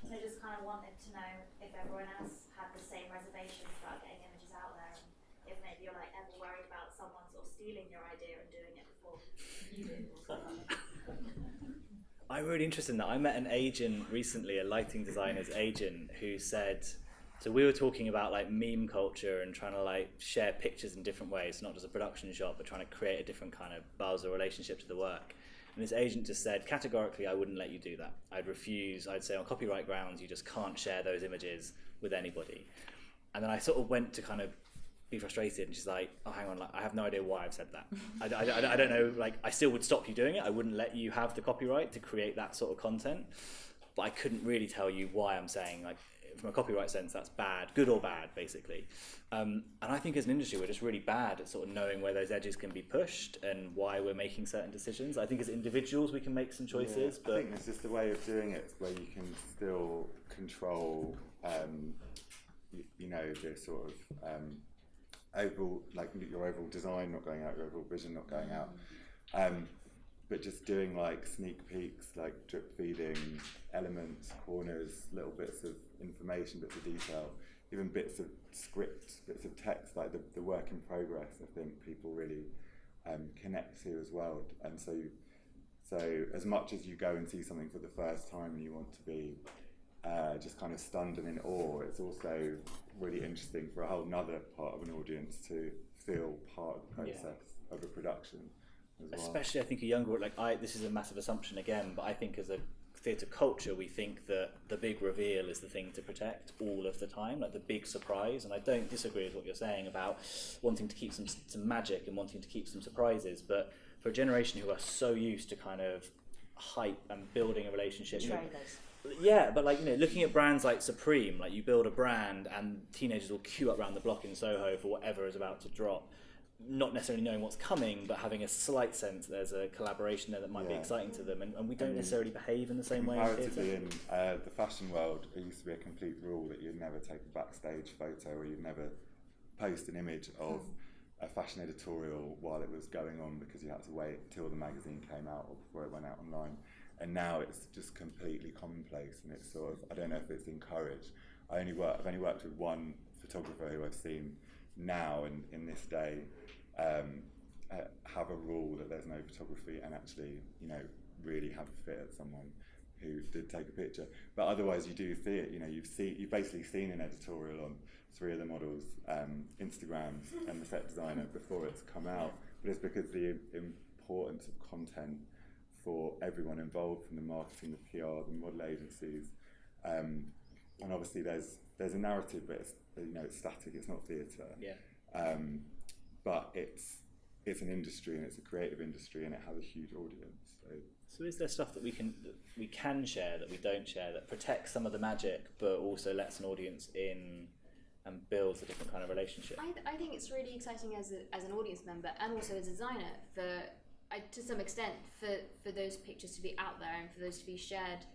Speaker 6: So I just kind of wanted to know if everyone else had the same reservations about getting images out there, and if maybe you're like ever worried about someone sort of stealing your idea and doing it before you do.
Speaker 1: I'm really interested in that. I met an agent recently, a lighting designer's agent, who said, so we were talking about like meme culture and trying to like share pictures in different ways, not just a production shot, but trying to create a different kind of buzz or relationship to the work. And this agent just said, categorically, I wouldn't let you do that. I'd refuse. I'd say on copyright grounds, you just can't share those images with anybody. And then I sort of went to kind of be frustrated, and she's like, oh, hang on, like, I have no idea why I've said that. I don't know, like, I still would stop you doing it. I wouldn't let you have the copyright to create that sort of content. But I couldn't really tell you why I'm saying, like, from a copyright sense, that's bad, good or bad, basically. And I think as an industry, we're just really bad at sort of knowing where those edges can be pushed and why we're making certain decisions. I think as individuals, we can make some choices, but
Speaker 4: I think it's just a way of doing it where you can still control, the sort of overall, like your overall design not going out, your overall vision not going out, But just doing like sneak peeks, like drip feeding elements, corners, little bits of information, bits of detail, even bits of script, bits of text, like the work in progress, I think people really connect to as well. And so as much as you go and see something for the first time and you want to be just kind of stunned and in awe, it's also really interesting for a whole nother part of an audience to feel part of the process of a production as well.
Speaker 1: Especially, I think a younger, this is a massive assumption again, but I think as a theatre culture, we think that the big reveal is the thing to protect all of the time, like the big surprise. And I don't disagree with what you're saying about wanting to keep some magic and wanting to keep some surprises, but for a generation who are so used to kind of hype and building a relationship, yeah, but looking at brands like Supreme, like you build a brand and teenagers will queue up around the block in Soho for whatever is about to drop, not necessarily knowing what's coming, but having a slight sense there's a collaboration there that might be exciting to them, and we don't necessarily behave in the same way.
Speaker 4: Comparatively, in the fashion world, it used to be a complete rule that you'd never take a backstage photo, or you'd never post an image of a fashion editorial while it was going on, because you had to wait till the magazine came out or before it went out online. And now it's just completely commonplace, and it's sort of, I don't know if it's encouraged. I've only worked with one photographer who I've seen now and in this day have a rule that there's no photography, and actually, really have a fit at someone who did take a picture. But otherwise, you do see it. You've basically seen an editorial on 3 of the models' Instagrams and the set designer before it's come out. But it's because the importance of content for everyone involved, from the marketing, the PR, the model agencies, and obviously there's a narrative, but it's static. It's not theatre.
Speaker 1: Yeah.
Speaker 4: But it's an industry, and it's a creative industry, and it has a huge audience.
Speaker 1: So is there stuff that we can share that we don't share, that protects some of the magic, but also lets an audience in and builds a different kind of relationship?
Speaker 2: I think it's really exciting as an audience member, and also as a designer, to some extent, for those pictures to be out there and for those to be shared,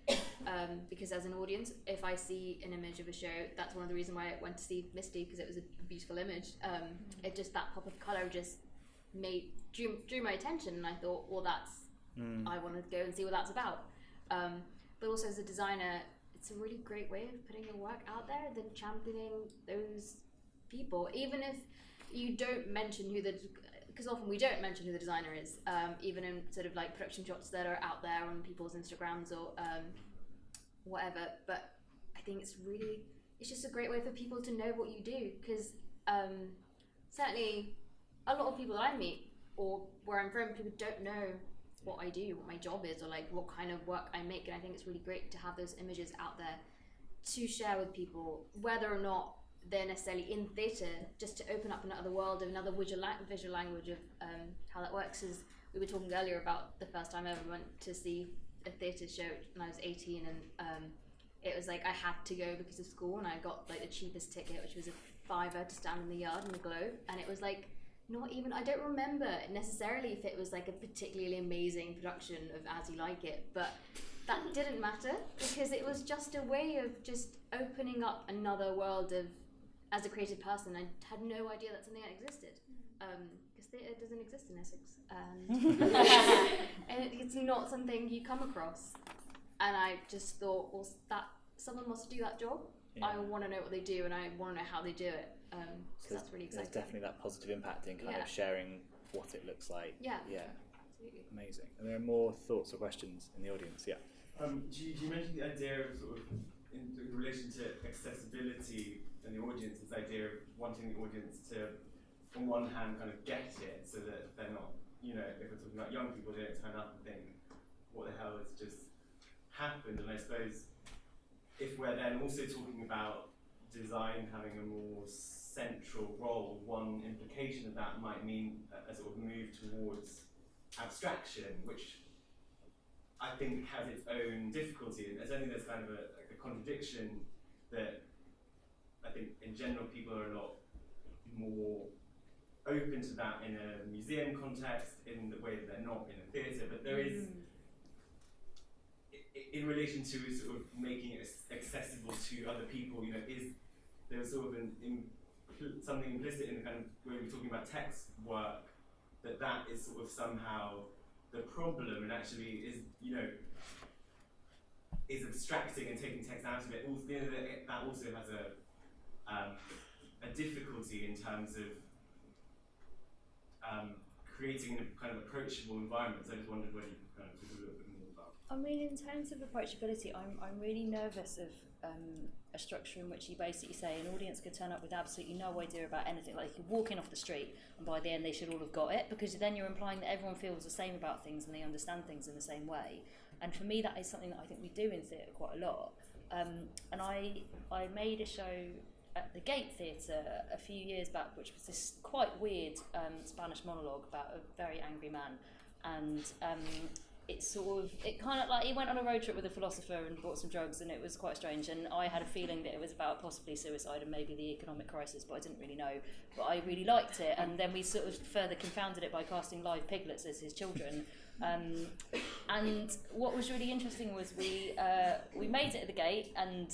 Speaker 2: because as an audience, if I see an image of a show, that's one of the reasons why I went to see Misty, because it was a beautiful image. It just, that pop of colour just drew my attention, and I thought, well, I want to go and see what that's about. But also as a designer, it's a really great way of putting your work out there, then championing those people, even if you don't mention because often we don't mention who the designer is, even in sort of like production shots that are out there on people's Instagrams or whatever. But I think it's just a great way for people to know what you do, because certainly a lot of people that I meet or where I'm from, people don't know what I do, what my job is, or like what kind of work I make. And I think it's really great to have those images out there to share with people, whether or not they're necessarily in theatre, just to open up another world, another visual language of how that works. As we were talking earlier about the first time I ever went to see a theatre show when I was 18, and it was like I had to go because of school, and I got like the cheapest ticket, which was a £5 to stand in the yard in the Globe, and it was like not even, I don't remember necessarily if it was like a particularly amazing production of As You Like It, but that didn't matter, because it was just a way of just opening up another world of, as a creative person, I had no idea that something like existed, because theatre doesn't exist in Essex, and it's not something you come across. And I just thought, well, that someone wants to do that job. Yeah. I want to know what they do, and I want to know how they do it. So that's really exciting.
Speaker 1: There's definitely that positive impact in kind of sharing what it looks like.
Speaker 2: Yeah.
Speaker 1: Absolutely. Amazing. And there are more thoughts or questions in the audience. Yeah.
Speaker 7: You mentioned the idea of sort of in relation to accessibility and the audience, this idea of wanting the audience to, on one hand, kind of get it, so that they're not, if we're talking about young people, they don't turn up and think, what the hell has just happened? And I suppose if we're then also talking about design having a more central role, one implication of that might mean a sort of move towards abstraction, which I think has its own difficulty. And there's kind of a contradiction that I think in general people are a lot more open to that in a museum context in the way that they're not in a theatre, but there is, in relation to sort of making it accessible to other people, is there sort of something implicit in the kind of, when we're talking about text work, that is sort of somehow the problem and actually is, is abstracting and taking text out of it. Also, that also has a difficulty in terms of creating a kind of approachable environment. So I just wondered whether you could kind of talk a little bit more about.
Speaker 3: I mean, in terms of approachability, I'm really nervous of a structure in which you basically say an audience could turn up with absolutely no idea about anything. Like, you walk in off the street and by the end they should all have got it, because then you're implying that everyone feels the same about things and they understand things in the same way. And for me, that is something that I think we do in theatre quite a lot. And I made a show at the Gate Theatre a few years back, which was this quite weird Spanish monologue about a very angry man. And it kind of like, he went on a road trip with a philosopher and bought some drugs, and it was quite strange. And I had a feeling that it was about possibly suicide and maybe the economic crisis, but I didn't really know. But I really liked it, and then we sort of further confounded it by casting live piglets as his children. And what was really interesting was we made it at the Gate, and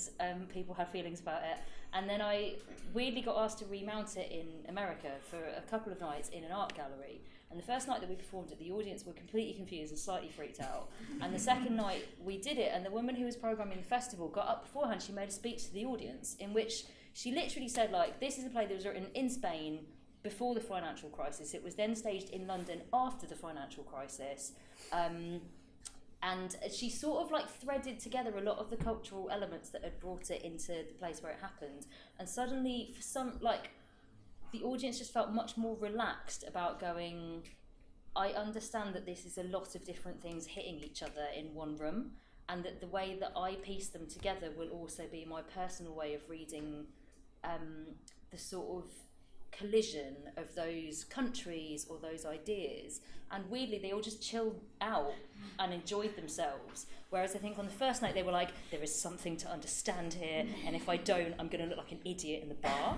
Speaker 3: people had feelings about it. And then I weirdly got asked to remount it in America for a couple of nights in an art gallery. And the first night that we performed it, the audience were completely confused and slightly freaked out. And the second night we did it, and the woman who was programming the festival got up beforehand. She made a speech to the audience in which she literally said, like, this is a play that was written in Spain before the financial crisis. It was then staged in London after the financial crisis. And she sort of like threaded together a lot of the cultural elements that had brought it into the place where it happened. And suddenly, for some, like, the audience just felt much more relaxed about going, I understand that this is a lot of different things hitting each other in one room, and that the way that I piece them together will also be my personal way of reading the sort of collision of those countries or those ideas. And weirdly, they all just chilled out and enjoyed themselves. Whereas I think on the first night they were like, there is something to understand here, and if I don't, I'm going to look like an idiot in the bar.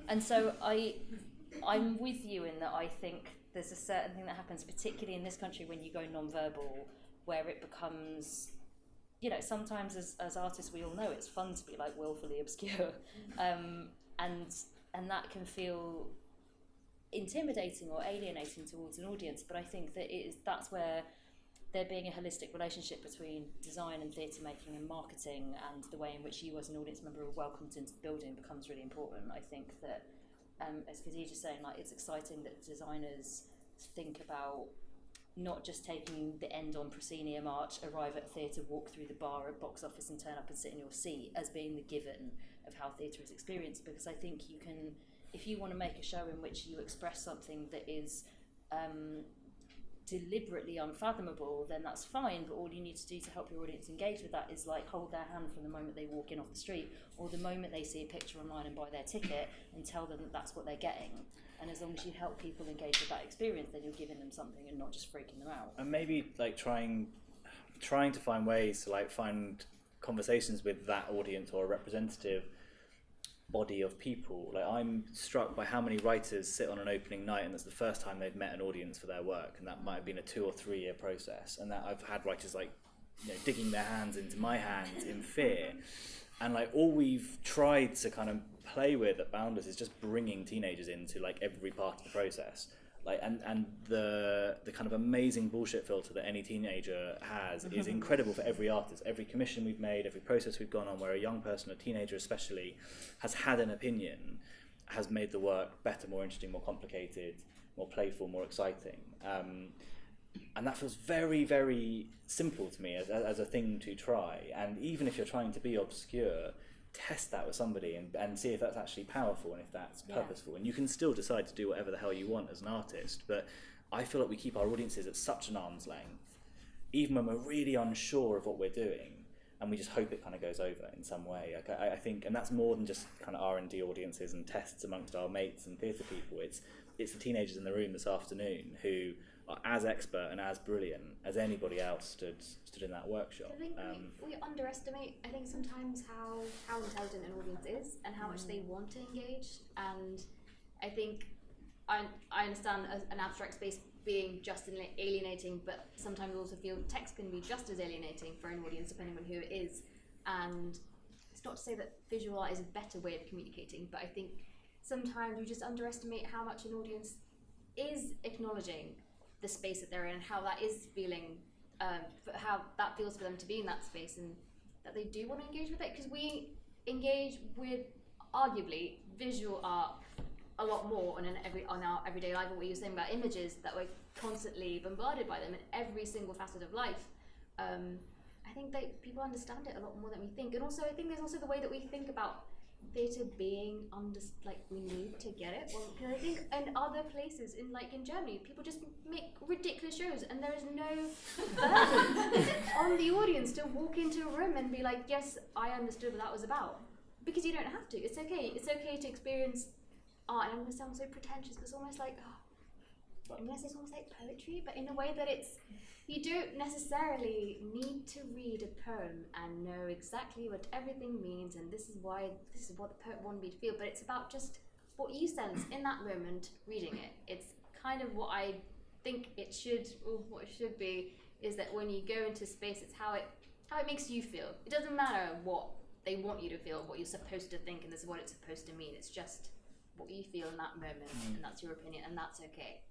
Speaker 3: And so I'm with you in that I think there's a certain thing that happens, particularly in this country, when you go non-verbal, where it becomes, sometimes as artists we all know it's fun to be like willfully obscure, and that can feel intimidating or alienating towards an audience. But I think that that's where there being a holistic relationship between design and theatre making and marketing, and the way in which you as an audience member are welcomed into the building, becomes really important. I think that, as Khadija's saying, like, it's exciting that designers think about not just taking the end on proscenium march, arrive at theatre, walk through the bar at box office and turn up and sit in your seat as being the given of how theatre is experienced. Because I think you can, if you want to make a show in which you express something that is deliberately unfathomable, then that's fine, but all you need to do to help your audience engage with that is like hold their hand from the moment they walk in off the street, or the moment they see a picture online and buy their ticket, and tell them that that's what they're getting. And as long as you help people engage with that experience, then you're giving them something and not just freaking them out.
Speaker 1: And maybe like trying to find ways to like find conversations with that audience or a representative body of people. Like, I'm struck by how many writers sit on an opening night and that's the first time they've met an audience for their work, and that might have been a 2 or 3 year process. And that I've had writers like, digging their hands into my hands in fear. And like, all we've tried to kind of play with at Boundless is just bringing teenagers into like every part of the process. Like, and the kind of amazing bullshit filter that any teenager has is incredible for every artist. Every commission we've made, every process we've gone on where a young person, a teenager especially, has had an opinion, has made the work better, more interesting, more complicated, more playful, more exciting. And that feels very, very simple to me as a thing to try. And even if you're trying to be obscure, test that with somebody and see if that's actually powerful and if that's purposeful. And you can still decide to do whatever the hell you want as an artist, but I feel like we keep our audiences at such an arm's length, even when we're really unsure of what we're doing, and we just hope it kind of goes over in some way. Like, I think, and that's more than just kind of R&D audiences and tests amongst our mates and theatre people. It's the teenagers in the room this afternoon who are as expert and as brilliant as anybody else stood in that workshop.
Speaker 2: I think we underestimate, I think, sometimes how intelligent an audience is and how much they want to engage. And I think I understand an abstract space being just alienating, but sometimes I also feel text can be just as alienating for an audience depending on who it is. And it's not to say that visual art is a better way of communicating, but I think sometimes we just underestimate how much an audience is acknowledging the space that they're in, how that is feeling, how that feels for them to be in that space, and that they do want to engage with it, because we engage with arguably visual art a lot more on our everyday life. And what you were saying about images, that we're constantly bombarded by them in every single facet of life. I think that people understand it a lot more than we think, and also I think there's also the way that we think about theatre being we need to get it. Well, because I think in other places, in Germany, people just make ridiculous shows, and there is no burden on the audience to walk into a room and be like, yes, I understood what that was about, because you don't have to. It's okay. It's okay to experience art, and I'm going to sound so pretentious, but it's almost like, I'm going to say it's almost like poetry, but in a way that you don't necessarily need to read a poem and know exactly what everything means, and this is what the poet wanted me to feel, but it's about just what you sense in that moment reading it. It's kind of what I think it should, or what it should be, is that when you go into space, it's how it makes you feel. It doesn't matter what they want you to feel, what you're supposed to think, and this is what it's supposed to mean. It's just what you feel in that moment, and that's your opinion, and that's okay.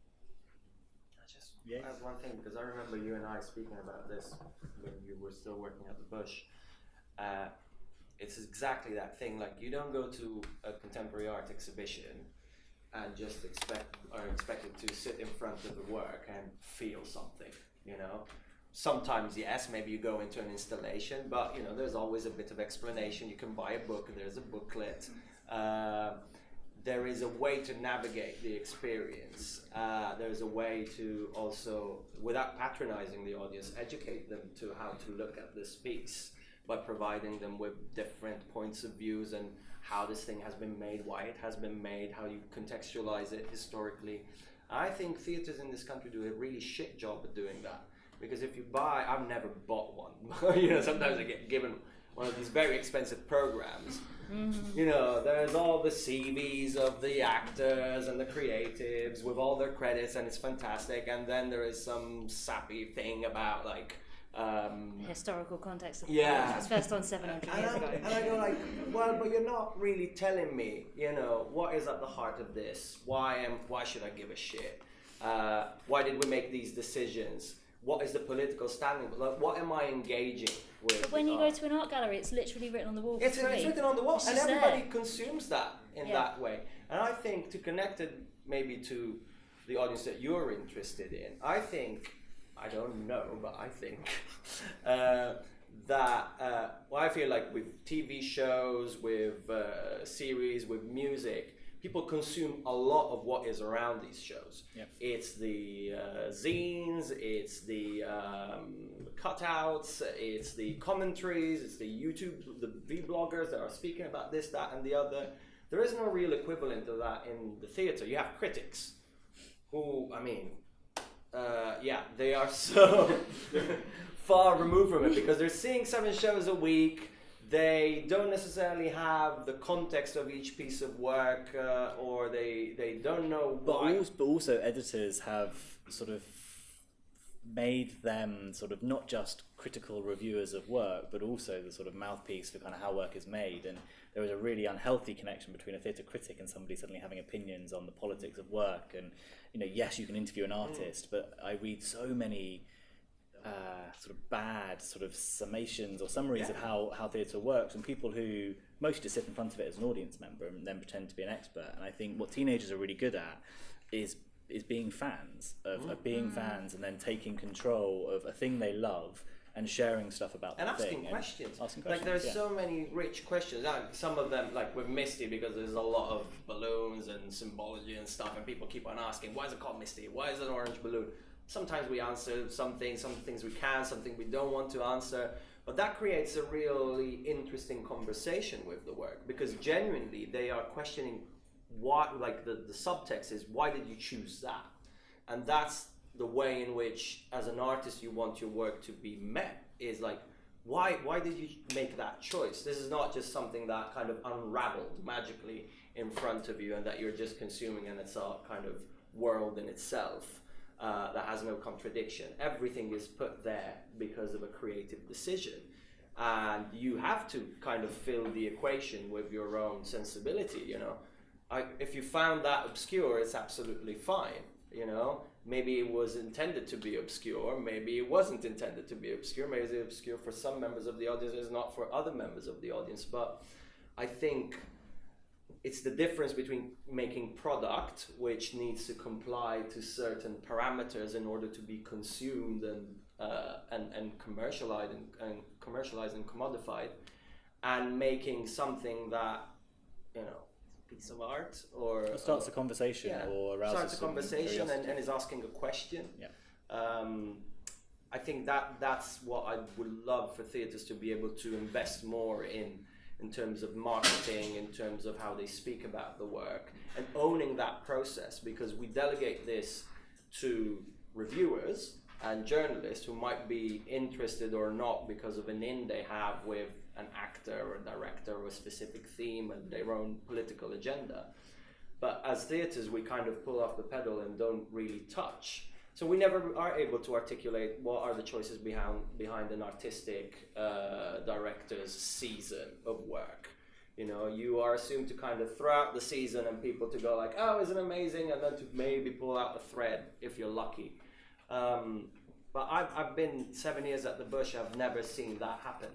Speaker 5: I have one thing, because I remember you and I speaking about this when you were still working at the Bush. It's exactly that thing. Like, you don't go to a contemporary art exhibition and just expected to sit in front of the work and feel something. You know, sometimes yes, maybe you go into an installation, but you know, there's always a bit of explanation. You can buy a book. There's a booklet. There is a way to navigate the experience. There's a way to also, without patronizing the audience, educate them to how to look at this piece by providing them with different points of views and how this thing has been made, why it has been made, how you contextualize it historically. I think theatres in this country do a really shit job at doing that. Because if you buy, I've never bought one. You know, sometimes I get given one of these very expensive programs. You know, there's all the CVs of the actors and the creatives with all their credits, and it's fantastic. And then there is some sappy thing about
Speaker 3: historical context of the
Speaker 5: yeah.
Speaker 3: It was first on 700 years ago.
Speaker 5: And I go like, well, but you're not really telling me, you know, what is at the heart of this? Why should I give a shit? Why did we make these decisions? What is the political standing? Like, what am I engaging with?
Speaker 3: But when you go to an art gallery, it's literally written on the wall.
Speaker 5: It's written on the wall, and everybody
Speaker 3: there.
Speaker 5: Consumes that in that way. And I think, to connect it maybe to the audience that you're interested in, I think, I don't know, but I think I feel like with TV shows, with series, with music, people consume a lot of what is around these shows. Yep. It's the zines, it's the cutouts, it's the commentaries, it's the vloggers that are speaking about this, that, and the other. There is no real equivalent of that in the theatre. You have critics who, I mean, they are so far removed from it because they're seeing 7 shows a week. They don't necessarily have the context of each piece of work, or they don't know why.
Speaker 1: But also editors have sort of made them sort of not just critical reviewers of work, but also the sort of mouthpiece for kind of how work is made. And there is a really unhealthy connection between a theatre critic and somebody suddenly having opinions on the politics of work. And, you know, yes, you can interview an artist, but I read so many sort of bad sort of summations or summaries of how theatre works, and people who mostly just sit in front of it as an audience member and then pretend to be an expert. And I think what teenagers are really good at is being fans of being fans, and then taking control of a thing they love and sharing stuff about
Speaker 5: and
Speaker 1: the
Speaker 5: asking
Speaker 1: thing.
Speaker 5: Questions.
Speaker 1: Asking
Speaker 5: like
Speaker 1: questions.
Speaker 5: there's so many rich questions. Some of them, like with Misty, because there's a lot of balloons and symbology and stuff, and people keep on asking, why is it called Misty? Why is it an orange balloon? Sometimes we answer some things we can, something we don't want to answer. But that creates a really interesting conversation with the work, because genuinely they are questioning what, like the subtext is, why did you choose that? And that's the way in which, as an artist, you want your work to be met, is like, why did you make that choice? This is not just something that kind of unraveled magically in front of you and that you're just consuming, and it's a kind of world in itself. That has no contradiction. Everything is put there because of a creative decision, and you have to kind of fill the equation with your own sensibility. You know, if you found that obscure, it's absolutely fine. You know, Maybe it was intended to be obscure, maybe it wasn't intended to be obscure, maybe it's obscure for some members of the audience, it's not for other members of the audience. But I think it's the difference between making product, which needs to comply to certain parameters in order to be consumed and commercialized and commodified, and making something that, piece of art or
Speaker 1: starts a conversation or arouses
Speaker 5: starts a conversation and is asking a question. I think that's what I would love for theatres to be able to invest more in terms of marketing, in terms of how they speak about the work, and owning that process, because we delegate this to reviewers and journalists who might be interested or not because of an in they have with an actor or a director or a specific theme and their own political agenda. But as theatres, we kind of pull off the pedal and don't really touch. So we never are able to articulate what are the choices behind an artistic director's season of work. You are assumed to kind of throw out the season and people to go like, oh, isn't it amazing? And then to maybe pull out a thread if you're lucky. But I've been 7 years at the Bush, I've never seen that happen.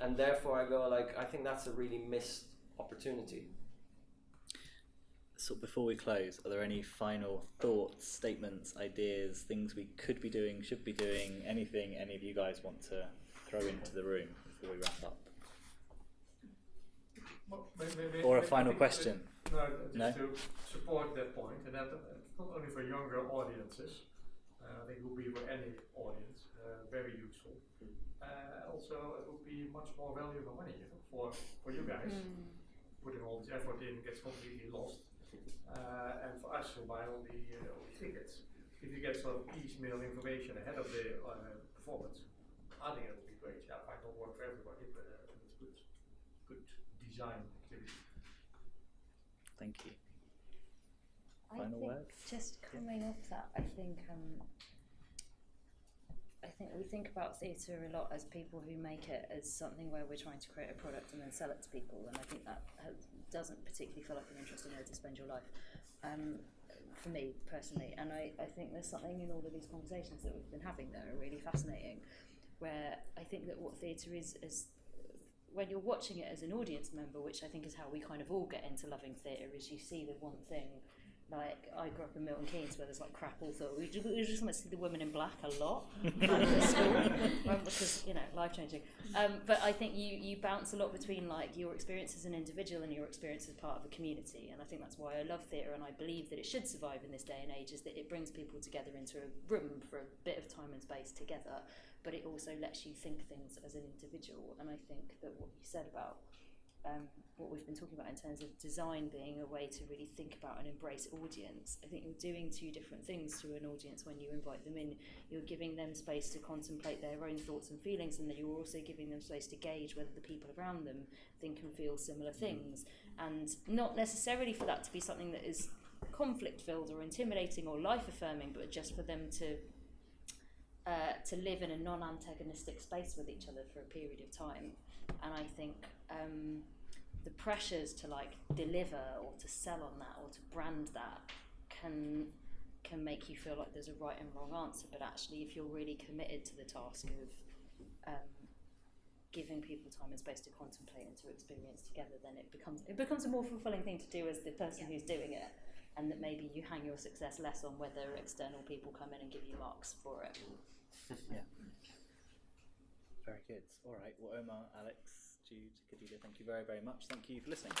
Speaker 5: And therefore I go like, I think that's a really missed opportunity.
Speaker 1: So before we close, are there any final thoughts, statements, ideas, things we could be doing, should be doing, anything any of you guys want to throw into the room before we wrap up?
Speaker 8: Well,
Speaker 1: Or a final question?
Speaker 8: No, to support that point, and that not only for younger audiences, I think it will be for any audience very useful. Also, it will be much more value for money for you guys. Putting all this effort in gets completely lost. And for us who buy all the tickets, if you get sort of piecemeal information ahead of the performance, I think it will be great. Yeah, it might not work for everybody, but it's good design activity.
Speaker 1: Thank you.
Speaker 3: I think
Speaker 1: word?
Speaker 3: just coming off that, I think we think about theatre a lot as people who make it as something where we're trying to create a product and then sell it to people, and I think that doesn't particularly feel like an interesting way to spend your life, for me personally. And I think there's something in all of these conversations that we've been having that are really fascinating, where I think that what theatre is when you're watching it as an audience member, which I think is how we kind of all get into loving theatre, is you see the one thing. Like, I grew up in Milton Keynes where there's like crap all through. We just want to see the women in black a lot at school, because, life-changing. But I think you bounce a lot between like your experience as an individual and your experience as part of a community. And I think that's why I love theatre, and I believe that it should survive in this day and age, is that it brings people together into a room for a bit of time and space together, but it also lets you think things as an individual. And I think that what you said about what we've been talking about in terms of design being a way to really think about and embrace audience. I think you're doing two different things to an audience when you invite them in. You're giving them space to contemplate their own thoughts and feelings, and then you're also giving them space to gauge whether the people around them think and feel similar things. And not necessarily for that to be something that is conflict-filled or intimidating or life-affirming, but just for them to live in a non-antagonistic space with each other for a period of time. And I think the pressures to like deliver or to sell on that or to brand that can make you feel like there's a right and wrong answer. But actually, if you're really committed to the task of giving people time and space to contemplate and to experience together, then it becomes a more fulfilling thing to do as the person who's doing it. And that maybe you hang your success less on whether external people come in and give you marks for it.
Speaker 1: Yeah. Very good. All right. Well, Omar, Alex, Jude, Khadija, thank you very, very much. Thank you for listening.